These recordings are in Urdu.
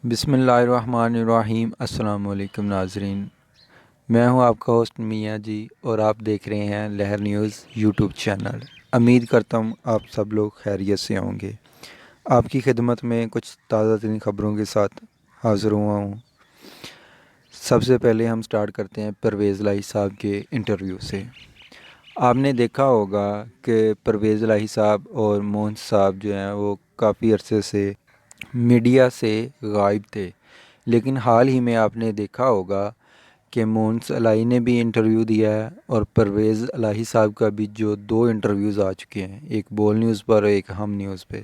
بسم اللہ الرحمن الرحیم۔ السلام علیکم ناظرین، میں ہوں آپ کا ہوسٹ میاں جی اور آپ دیکھ رہے ہیں لہر نیوز یوٹیوب چینل۔ امید کرتا ہوں آپ سب لوگ خیریت سے ہوں گے۔ آپ کی خدمت میں کچھ تازہ ترین خبروں کے ساتھ حاضر ہوا ہوں۔ سب سے پہلے ہم سٹارٹ کرتے ہیں پرویز الہی صاحب کے انٹرویو سے۔ آپ نے دیکھا ہوگا کہ پرویز الہی صاحب اور مون صاحب جو ہیں وہ کافی عرصے سے میڈیا سے غائب تھے، لیکن حال ہی میں آپ نے دیکھا ہوگا کہ مونس الہی نے بھی انٹرویو دیا ہے اور پرویز الہی صاحب کا بھی جو 2 انٹرویوز آ چکے ہیں، ایک بول نیوز پر اور ایک ہم نیوز پہ۔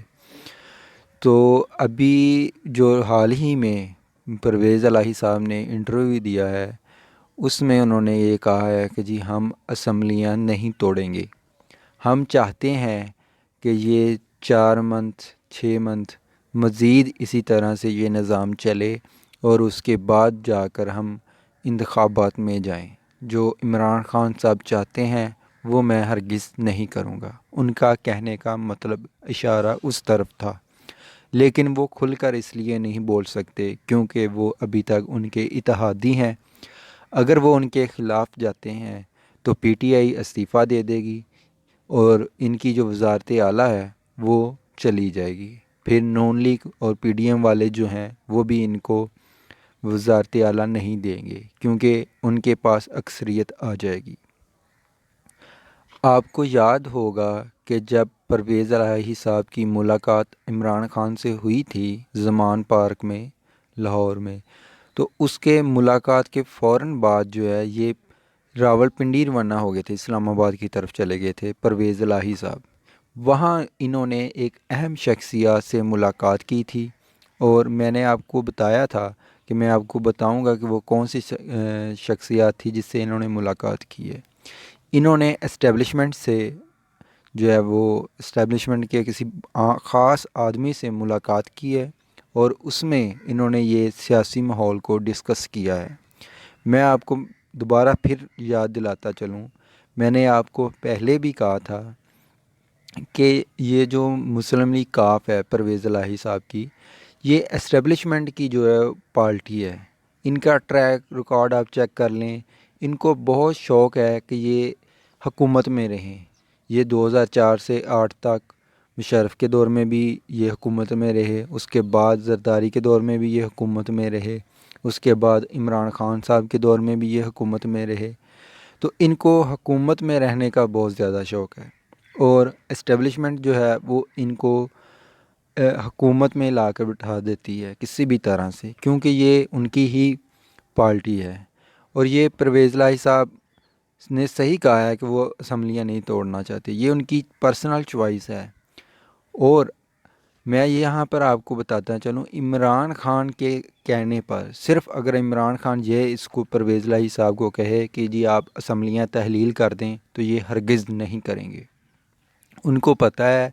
تو ابھی جو حال ہی میں پرویز الہی صاحب نے انٹرویو دیا ہے اس میں انہوں نے یہ کہا ہے کہ جی ہم اسمبلیاں نہیں توڑیں گے، ہم چاہتے ہیں کہ یہ 4 منتھ 6 منتھ مزید اسی طرح سے یہ نظام چلے اور اس کے بعد جا کر ہم انتخابات میں جائیں۔ جو عمران خان صاحب چاہتے ہیں وہ میں ہرگز نہیں کروں گا۔ ان کا کہنے کا مطلب اشارہ اس طرف تھا، لیکن وہ کھل کر اس لیے نہیں بول سکتے کیونکہ وہ ابھی تک ان کے اتحادی ہیں۔ اگر وہ ان کے خلاف جاتے ہیں تو پی ٹی آئی استعفیٰ دے دے گی اور ان کی جو وزارت اعلیٰ ہے وہ چلی جائے گی۔ پھر نون لیگ اور پی ڈی ایم والے جو ہیں وہ بھی ان کو وزارت اعلیٰ نہیں دیں گے کیونکہ ان کے پاس اکثریت آ جائے گی۔ آپ کو یاد ہوگا کہ جب پرویز الہی صاحب کی ملاقات عمران خان سے ہوئی تھی زمان پارک میں لاہور میں، تو اس کے ملاقات کے فوراً بعد جو ہے یہ راول پنڈی روانہ ہو گئے تھے، اسلام آباد کی طرف چلے گئے تھے پرویز الہی صاحب۔ وہاں انہوں نے ایک اہم شخصیات سے ملاقات کی تھی اور میں نے آپ کو بتایا تھا کہ میں آپ کو بتاؤں گا کہ وہ کون سی شخصیات تھی جس سے انہوں نے ملاقات کی ہے۔ انہوں نے اسٹیبلشمنٹ سے جو ہے وہ اسٹیبلشمنٹ کے کسی خاص آدمی سے ملاقات کی ہے اور اس میں انہوں نے یہ سیاسی ماحول کو ڈسکس کیا ہے۔ میں آپ کو دوبارہ پھر یاد دلاتا چلوں، میں نے آپ کو پہلے بھی کہا تھا کہ یہ جو مسلم لیگ کاف ہے پرویز الہی صاحب کی، یہ اسٹیبلشمنٹ کی جو ہے پارٹی ہے۔ ان کا ٹریک ریکارڈ آپ چیک کر لیں، ان کو بہت شوق ہے کہ یہ حکومت میں رہیں۔ یہ 2004 سے 8 تک مشرف کے دور میں بھی یہ حکومت میں رہے، اس کے بعد زرداری کے دور میں بھی یہ حکومت میں رہے، اس کے بعد عمران خان صاحب کے دور میں بھی یہ حکومت میں رہے۔ تو ان کو حکومت میں رہنے کا بہت زیادہ شوق ہے اور اسٹیبلشمنٹ جو ہے وہ ان کو حکومت میں لا کر بٹھا دیتی ہے کسی بھی طرح سے، کیونکہ یہ ان کی ہی پارٹی ہے۔ اور یہ پرویز الہی صاحب نے صحیح کہا ہے کہ وہ اسمبلیاں نہیں توڑنا چاہتے، یہ ان کی پرسنل چوائس ہے۔ اور میں یہاں پر آپ کو بتاتا چلوں، عمران خان کے کہنے پر صرف اگر عمران خان یہ اس کو پرویز الہی صاحب کو کہے کہ جی آپ اسمبلیاں تحلیل کر دیں تو یہ ہرگز نہیں کریں گے۔ ان کو پتہ ہے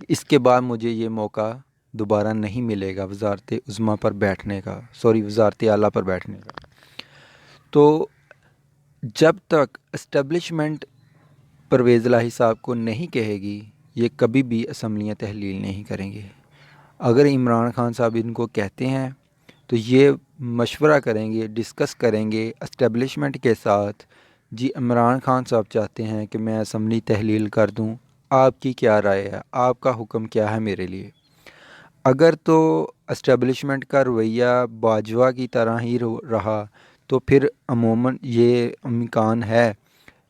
کہ اس کے بعد مجھے یہ موقع دوبارہ نہیں ملے گا وزارت عظمیٰ پر بیٹھنے کا، وزارت اعلیٰ پر بیٹھنے کا۔ تو جب تک اسٹیبلشمنٹ پرویز الہی صاحب کو نہیں کہے گی یہ کبھی بھی اسمبلیاں تحلیل نہیں کریں گے۔ اگر عمران خان صاحب ان کو کہتے ہیں تو یہ مشورہ کریں گے، ڈسکس کریں گے اسٹیبلشمنٹ کے ساتھ، جی عمران خان صاحب چاہتے ہیں کہ میں اسمبلی تحلیل کر دوں، آپ کی کیا رائے ہے، آپ کا حکم کیا ہے میرے لیے۔ اگر تو اسٹیبلشمنٹ کا رویہ باجوہ کی طرح ہی رہا تو پھر عموماً یہ امکان ہے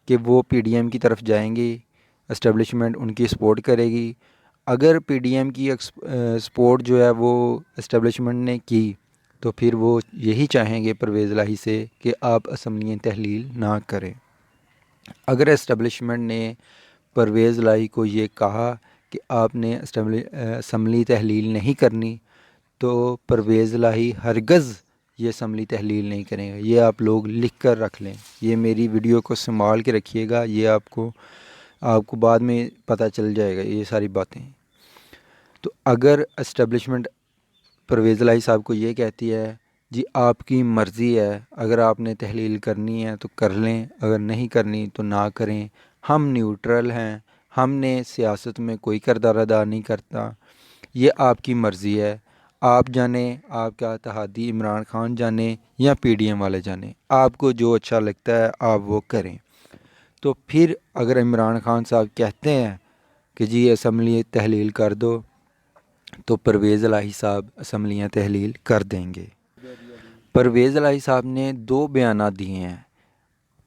کہ وہ پی ڈی ایم کی طرف جائیں گے، اسٹیبلشمنٹ ان کی سپورٹ کرے گی۔ اگر پی ڈی ایم کی سپورٹ جو ہے وہ اسٹیبلشمنٹ نے کی تو پھر وہ یہی چاہیں گے پرویز الہی سے کہ آپ اسمبلیاں تحلیل نہ کریں۔ اگر اسٹیبلشمنٹ نے پرویز الہی کو یہ کہا کہ آپ نے اسمبلی تحلیل نہیں کرنی تو پرویز الہی ہرگز یہ اسمبلی تحلیل نہیں کریں گے۔ یہ آپ لوگ لکھ کر رکھ لیں، یہ میری ویڈیو کو سنبھال کے رکھیے گا، یہ آپ کو بعد میں پتہ چل جائے گا یہ ساری باتیں۔ تو اگر اسٹیبلشمنٹ پرویز الہی صاحب کو یہ کہتی ہے جی آپ کی مرضی ہے، اگر آپ نے تحلیل کرنی ہے تو کر لیں، اگر نہیں کرنی تو نہ کریں، ہم نیوٹرل ہیں، ہم نے سیاست میں کوئی کردار ادا نہیں کرتا، یہ آپ کی مرضی ہے، آپ جانیں، آپ کا اتحادی عمران خان جانیں یا پی ڈی ایم والے جانیں، آپ کو جو اچھا لگتا ہے آپ وہ کریں۔ تو پھر اگر عمران خان صاحب کہتے ہیں کہ جی اسمبلی تحلیل کر دو، تو پرویز الہی صاحب اسمبلیاں تحلیل کر دیں گے۔ پرویز الہی صاحب نے 2 بیانات دیے ہیں،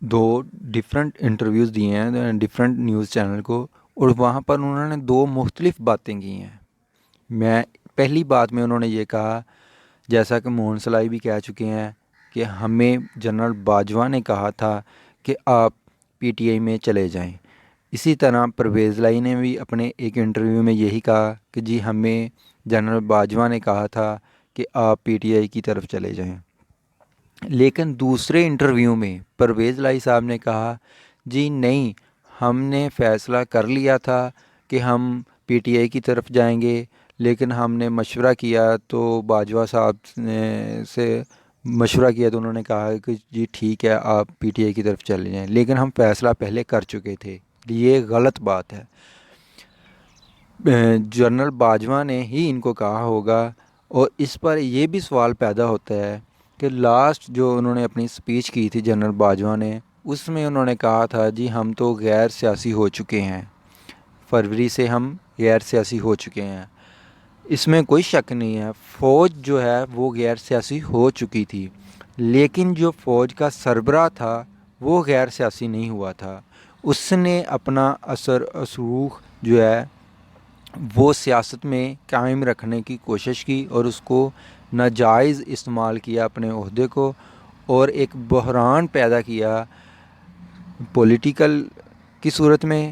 2 ڈیفرنٹ انٹرویوز دیے ہیں ڈیفرنٹ نیوز چینل کو، اور وہاں پر انہوں نے 2 مختلف باتیں کی ہیں۔ پہلی بات میں انہوں نے یہ کہا، جیسا کہ مون سلائی بھی کہہ چکے ہیں، کہ ہمیں جنرل باجوہ نے کہا تھا کہ آپ پی ٹی آئی میں چلے جائیں۔ اسی طرح پرویز الہی نے بھی اپنے ایک انٹرویو میں یہی کہا کہ جی ہمیں جنرل باجوہ نے کہا تھا کہ آپ پی ٹی آئی کی طرف چلے جائیں۔ لیکن دوسرے انٹرویو میں پرویز الہی صاحب نے کہا جی نہیں، ہم نے فیصلہ کر لیا تھا کہ ہم پی ٹی آئی کی طرف جائیں گے، لیکن ہم نے مشورہ کیا تو باجوہ صاحب نے سے مشورہ کیا تو انہوں نے کہا کہ جی ٹھیک ہے آپ پی ٹی آئی کی طرف چلے جائیں، لیکن ہم فیصلہ پہلے کر چکے تھے۔ یہ غلط بات ہے۔ جنرل باجوہ نے ہی ان کو کہا ہوگا، اور اس پر یہ بھی سوال پیدا ہوتا ہے کہ لاسٹ جو انہوں نے اپنی سپیچ کی تھی جنرل باجوہ نے، اس میں انہوں نے کہا تھا جی ہم تو غیر سیاسی ہو چکے ہیں، فروری سے ہم غیر سیاسی ہو چکے ہیں۔ اس میں کوئی شک نہیں ہے، فوج جو ہے وہ غیر سیاسی ہو چکی تھی، لیکن جو فوج کا سربراہ تھا وہ غیر سیاسی نہیں ہوا تھا۔ اس نے اپنا اثر رسوخ جو ہے وہ سیاست میں قائم رکھنے کی کوشش کی، اور اس کو ناجائز استعمال کیا اپنے عہدے کو، اور ایک بحران پیدا کیا پولیٹیکل کی صورت میں،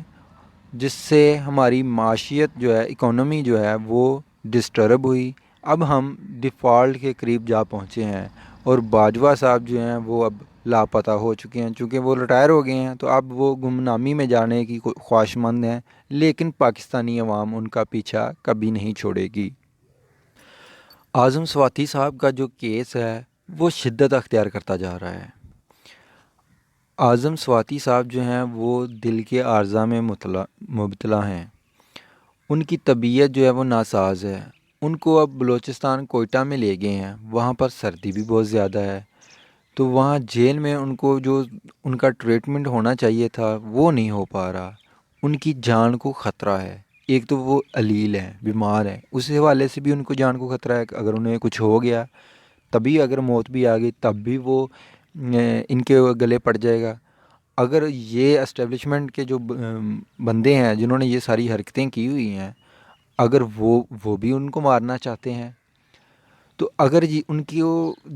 جس سے ہماری معاشیت جو ہے، اکانومی جو ہے وہ ڈسٹرب ہوئی۔ اب ہم ڈیفالٹ کے قریب جا پہنچے ہیں، اور باجوہ صاحب جو ہیں وہ اب لاپتہ ہو چکے ہیں، چونکہ وہ ریٹائر ہو گئے ہیں تو اب وہ گمنامی میں جانے کی خواہش مند ہیں، لیکن پاکستانی عوام ان کا پیچھا کبھی نہیں چھوڑے گی۔ اعظم سواتی صاحب کا جو کیس ہے وہ شدت اختیار کرتا جا رہا ہے۔ اعظم سواتی صاحب جو ہیں وہ دل کے عارضہ میں مبتلا ہیں، ان کی طبیعت جو ہے وہ ناساز ہے۔ ان کو اب بلوچستان کوئٹہ میں لے گئے ہیں، وہاں پر سردی بھی بہت زیادہ ہے، تو وہاں جیل میں ان کو جو ان کا ٹریٹمنٹ ہونا چاہیے تھا وہ نہیں ہو پا رہا، ان کی جان کو خطرہ ہے۔ ایک تو وہ علیل ہیں، بیمار ہیں، اس حوالے سے بھی ان کو جان کو خطرہ ہے کہ اگر انہیں کچھ ہو گیا، تبھی اگر موت بھی آ گئی تب بھی وہ ان کے گلے پڑ جائے گا۔ اگر یہ اسٹیبلشمنٹ کے جو بندے ہیں جنہوں نے یہ ساری حرکتیں کی ہوئی ہیں، اگر وہ بھی ان کو مارنا چاہتے ہیں، تو اگر ان کی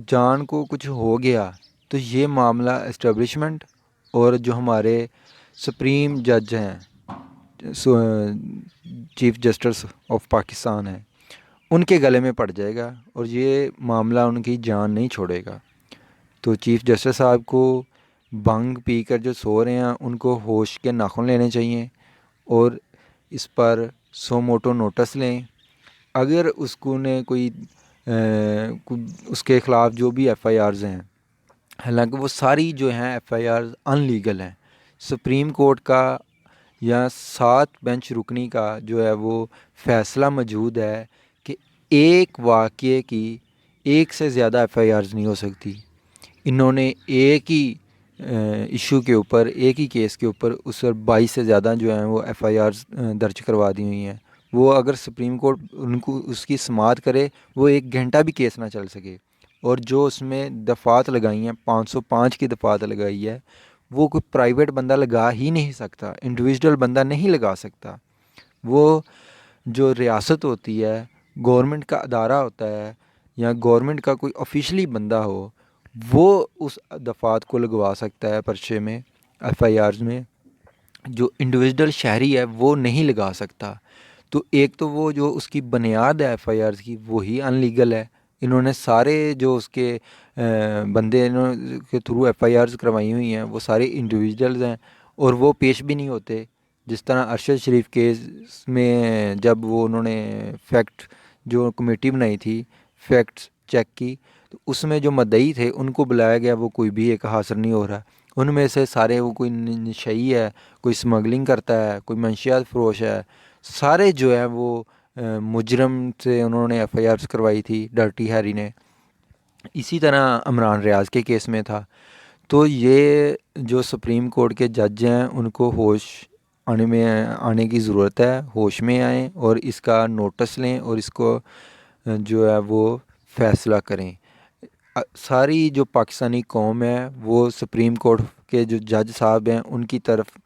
جان کو کچھ ہو گیا تو یہ معاملہ اسٹیبلشمنٹ اور جو ہمارے سپریم جج ہیں، چیف جسٹس آف پاکستان ہیں، ان کے گلے میں پڑ جائے گا، اور یہ معاملہ ان کی جان نہیں چھوڑے گا۔ تو چیف جسٹس صاحب کو بھنگ پی کر جو سو رہے ہیں ان کو ہوش کے ناخن لینے چاہیے، اور اس پر سو موٹو نوٹس لیں۔ اگر اس کو نے کوئی اس کے خلاف جو بھی ایف آئی آرز ہیں، حالانکہ وہ ساری جو ہیں ایف آئی آرز ان لیگل ہیں، سپریم کورٹ کا یا 7 بینچ رکنی کا جو ہے وہ فیصلہ موجود ہے کہ ایک واقعے کی ایک سے زیادہ ایف آئی آرز نہیں ہو سکتی۔ انہوں نے ایک ہی ایشو کے اوپر، ایک ہی کیس کے اوپر اس پر 22 سے زیادہ جو ہیں وہ ایف آئی آرز درج کروا دی ہوئی ہیں۔ وہ اگر سپریم کورٹ ان کو اس کی سماعت کرے، وہ 1 گھنٹہ بھی کیس نہ چل سکے، اور جو اس میں دفعات لگائی ہیں، 505 کی دفعات لگائی ہے، وہ کوئی پرائیویٹ بندہ لگا ہی نہیں سکتا، انڈیویژول بندہ نہیں لگا سکتا۔ وہ جو ریاست ہوتی ہے، گورنمنٹ کا ادارہ ہوتا ہے، یا گورنمنٹ کا کوئی آفیشلی بندہ ہو، وہ اس دفعات کو لگوا سکتا ہے پرچے میں، ایف آئی آرز میں۔ جو انڈیویژول شہری ہے وہ نہیں لگا سکتا۔ تو ایک تو وہ جو اس کی بنیاد ہے ایف آئی آرز کی، وہی ان لیگل ہے۔ انہوں نے سارے جو اس کے بندے کے تھرو ایف آئی آرز کروائی ہوئی ہیں وہ سارے انڈیویژلز ہیں، اور وہ پیش بھی نہیں ہوتے۔ جس طرح ارشد شریف کیس میں جب وہ انہوں نے فیکٹ جو کمیٹی بنائی تھی، فیکٹس چیک کی، تو اس میں جو مدعی تھے ان کو بلایا گیا، وہ کوئی بھی ایک حاصل نہیں ہو رہا۔ ان میں سے سارے وہ کوئی نشئی ہے، کوئی سمگلنگ کرتا ہے، کوئی منشیات فروش ہے، سارے جو ہیں وہ مجرم سے انہوں نے ایف آئی آرز کروائی تھی ڈرٹی ہیری نے. اسی طرح عمران ریاض کے کیس میں تھا. تو یہ جو سپریم کورٹ کے جج ہیں ان کو ہوش آنے کی ضرورت ہے، ہوش میں آئیں اور اس کا نوٹس لیں اور اس کو جو ہے وہ فیصلہ کریں. ساری جو پاکستانی قوم ہے وہ سپریم کورٹ کے جو جج صاحب ہیں ان کی طرف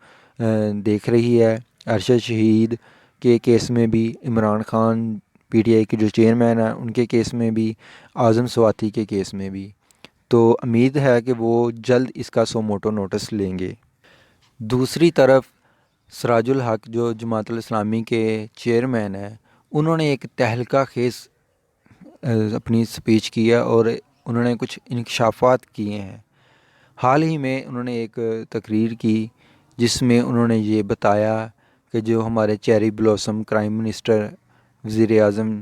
دیکھ رہی ہے. ارشد شہید کے کیس میں بھی، Imran Khan P T I کے جو چیئرمین ہیں ان کے کیس میں بھی، اعظم سواتی کے کیس میں بھی. تو امید ہے کہ وہ جلد اس کا سو موٹو نوٹس لیں گے. دوسری طرف سراج الحق جو جماعت الاسلامی کے چیئرمین ہیں انہوں نے ایک تہلکہ خیز اپنی سپیچ کی ہے اور انہوں نے کچھ انکشافات کیے ہیں. حال ہی میں انہوں نے ایک تقریر کی جس میں انہوں نے یہ بتایا کہ جو ہمارے چیری بلاسم کرائم منسٹر وزیر اعظم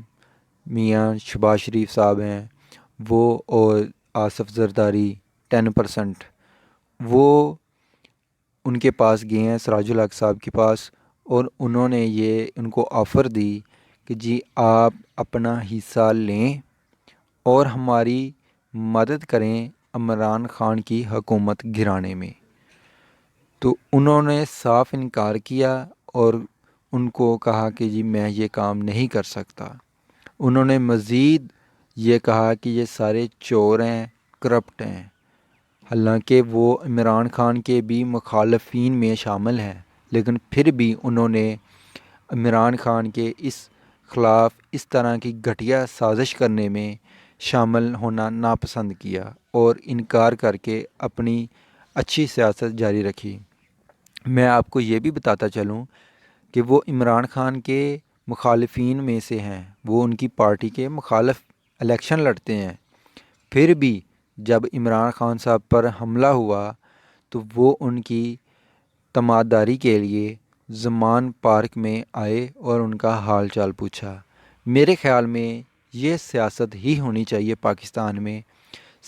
میاں شہباز شریف صاحب ہیں وہ اور آصف زرداری 10% وہ ان کے پاس گئے ہیں سراج الحق صاحب کے پاس اور انہوں نے یہ ان کو آفر دی کہ جی آپ اپنا حصہ لیں اور ہماری مدد کریں عمران خان کی حکومت گرانے میں. تو انہوں نے صاف انکار کیا اور ان کو کہا کہ جی میں یہ کام نہیں کر سکتا. انہوں نے مزید یہ کہا کہ یہ سارے چور ہیں، کرپٹ ہیں، حالانکہ وہ عمران خان کے بھی مخالفین میں شامل ہیں، لیکن پھر بھی انہوں نے عمران خان کے اس خلاف اس طرح کی گھٹیا سازش کرنے میں شامل ہونا ناپسند کیا اور انکار کر کے اپنی اچھی سیاست جاری رکھی. میں آپ کو یہ بھی بتاتا چلوں کہ وہ عمران خان کے مخالفین میں سے ہیں، وہ ان کی پارٹی کے مخالف الیکشن لڑتے ہیں. پھر بھی جب عمران خان صاحب پر حملہ ہوا تو وہ ان کی تماداری کے لیے زمان پارک میں آئے اور ان کا حال چال پوچھا. میرے خیال میں یہ سیاست ہی ہونی چاہیے پاکستان میں.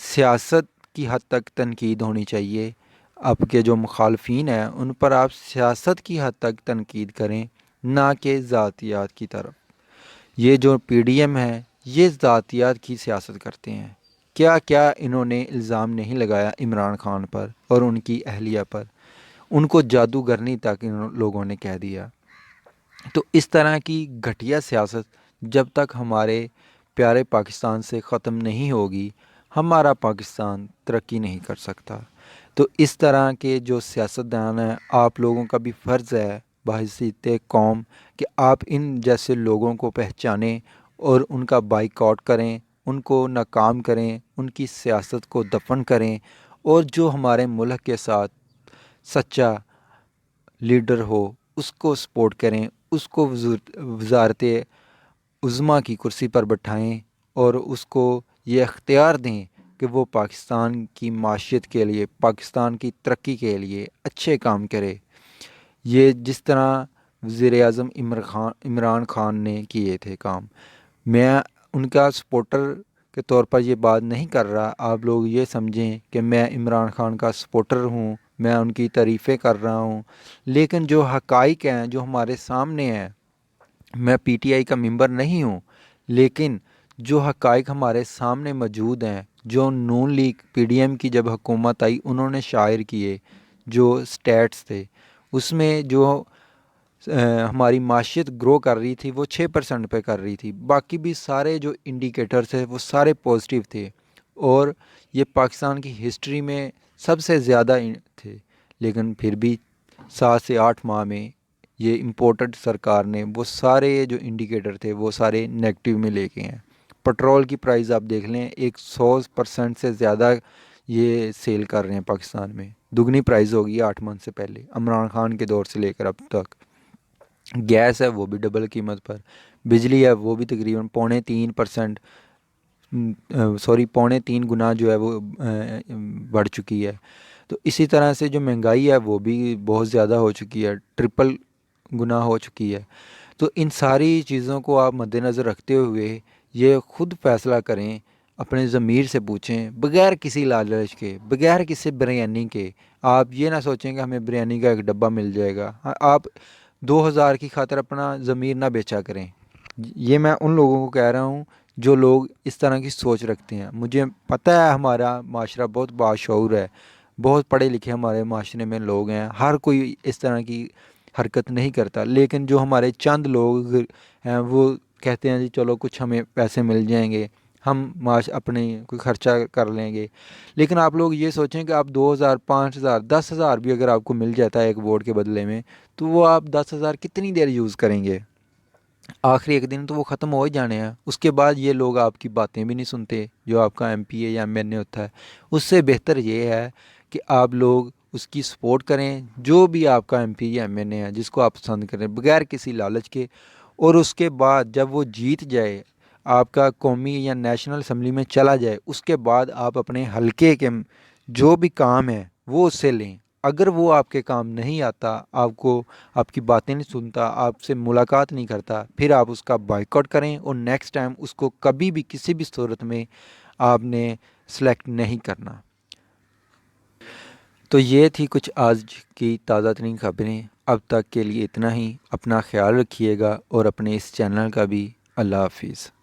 سیاست کی حد تک تنقید ہونی چاہیے. آپ کے جو مخالفین ہیں ان پر آپ سیاست کی حد تک تنقید کریں، نہ کہ ذاتیات کی طرف. یہ جو پی ڈی ایم ہے یہ ذاتیات کی سیاست کرتے ہیں. کیا کیا انہوں نے الزام نہیں لگایا عمران خان پر اور ان کی اہلیہ پر، ان کو جادوگرنی تک ان لوگوں نے کہہ دیا. تو اس طرح کی گھٹیا سیاست جب تک ہمارے پیارے پاکستان سے ختم نہیں ہوگی ہمارا پاکستان ترقی نہیں کر سکتا. تو اس طرح کے جو سیاستدان ہیں آپ لوگوں کا بھی فرض ہے بحیثیت قوم کہ آپ ان جیسے لوگوں کو پہچانیں اور ان کا بائیکاٹ کریں، ان کو ناکام کریں، ان کی سیاست کو دفن کریں اور جو ہمارے ملک کے ساتھ سچا لیڈر ہو اس کو سپورٹ کریں، اس کو وزارت عظمیٰ کی کرسی پر بٹھائیں اور اس کو یہ اختیار دیں کہ وہ پاکستان کی معیشت کے لیے، پاکستان کی ترقی کے لیے اچھے کام کرے. یہ جس طرح وزیر اعظم عمران خان نے کیے تھے کام، میں ان کا سپورٹر کے طور پر یہ بات نہیں کر رہا. آپ لوگ یہ سمجھیں کہ میں عمران خان کا سپورٹر ہوں، میں ان کی تعریفیں کر رہا ہوں، لیکن جو حقائق ہیں جو ہمارے سامنے ہیں، میں پی ٹی آئی کا ممبر نہیں ہوں لیکن جو حقائق ہمارے سامنے موجود ہیں، جو نون لیگ پی ڈی ایم کی جب حکومت آئی انہوں نے شائع کیے جو سٹیٹس تھے، اس میں جو ہماری معیشت گرو کر رہی تھی وہ 6% پہ کر رہی تھی. باقی بھی سارے جو انڈیکیٹرز تھے وہ سارے پازیٹیو تھے اور یہ پاکستان کی ہسٹری میں سب سے زیادہ تھے. لیکن پھر بھی 7 سے 8 ماہ میں یہ امپورٹڈ سرکار نے وہ سارے جو انڈیکیٹر تھے وہ سارے نیگیٹو میں لے کے ہیں. پٹرول کی پرائز آپ دیکھ لیں 100% سے زیادہ یہ سیل کر رہے ہیں پاکستان میں، دگنی پرائز ہوگی 8 منتھ سے پہلے عمران خان کے دور سے لے کر اب تک. گیس ہے وہ بھی ڈبل قیمت پر، بجلی ہے وہ بھی تقریباً 3.5 گنا جو ہے وہ بڑھ چکی ہے. تو اسی طرح سے جو مہنگائی ہے وہ بھی بہت زیادہ ہو چکی ہے، ٹرپل گنا ہو چکی ہے. تو ان ساری چیزوں کو آپ مد نظر رکھتے ہوئے یہ خود فیصلہ کریں، اپنے ضمیر سے پوچھیں بغیر کسی لالچ کے، بغیر کسی بریانی کے. آپ یہ نہ سوچیں کہ ہمیں بریانی کا ایک ڈبہ مل جائے گا. آپ 2000 کی خاطر اپنا ضمیر نہ بیچا کریں. یہ میں ان لوگوں کو کہہ رہا ہوں جو لوگ اس طرح کی سوچ رکھتے ہیں۔ مجھے پتہ ہے ہمارا معاشرہ بہت باشعور ہے، بہت پڑھے لکھے ہمارے معاشرے میں لوگ ہیں، ہر کوئی اس طرح کی حرکت نہیں کرتا، لیکن جو ہمارے چند لوگ ہیں وہ کہتے ہیں جی چلو کچھ ہمیں پیسے مل جائیں گے، ہم معاش اپنے کوئی خرچہ کر لیں گے۔ لیکن آپ لوگ یہ سوچیں کہ آپ 2,000 5,000 10,000 بھی اگر آپ کو مل جاتا ہے ایک ووٹ کے بدلے میں، تو وہ آپ 10,000 کتنی دیر یوز کریں گے؟ آخری ایک دن تو وہ ختم ہو ہی جانے ہیں، اس کے بعد یہ لوگ آپ کی باتیں بھی نہیں سنتے، جو آپ کا ایم پی اے یا ایم این اے ہوتا ہے۔ اس سے بہتر یہ ہے کہ آپ لوگ اس کی سپورٹ کریں، جو بھی آپ کا ایم پی یا ایم این اے ہے جس کو آپ پسند کریں بغیر کسی لالچ کے، اور اس کے بعد جب وہ جیت جائے، آپ کا قومی یا نیشنل اسمبلی میں چلا جائے، اس کے بعد آپ اپنے حلقے کے جو بھی کام ہے وہ اس سے لیں۔ اگر وہ آپ کے کام نہیں آتا، آپ کو آپ کی باتیں نہیں سنتا، آپ سے ملاقات نہیں کرتا، پھر آپ اس کا بائیکاٹ کریں اور نیکسٹ ٹائم اس کو کبھی بھی کسی بھی صورت میں آپ نے سلیکٹ نہیں کرنا۔ تو یہ تھی کچھ آج کی تازہ ترین خبریں۔ اب تک کے لیے اتنا ہی، اپنا خیال رکھیے گا اور اپنے اس چینل کا بھی۔ اللہ حافظ۔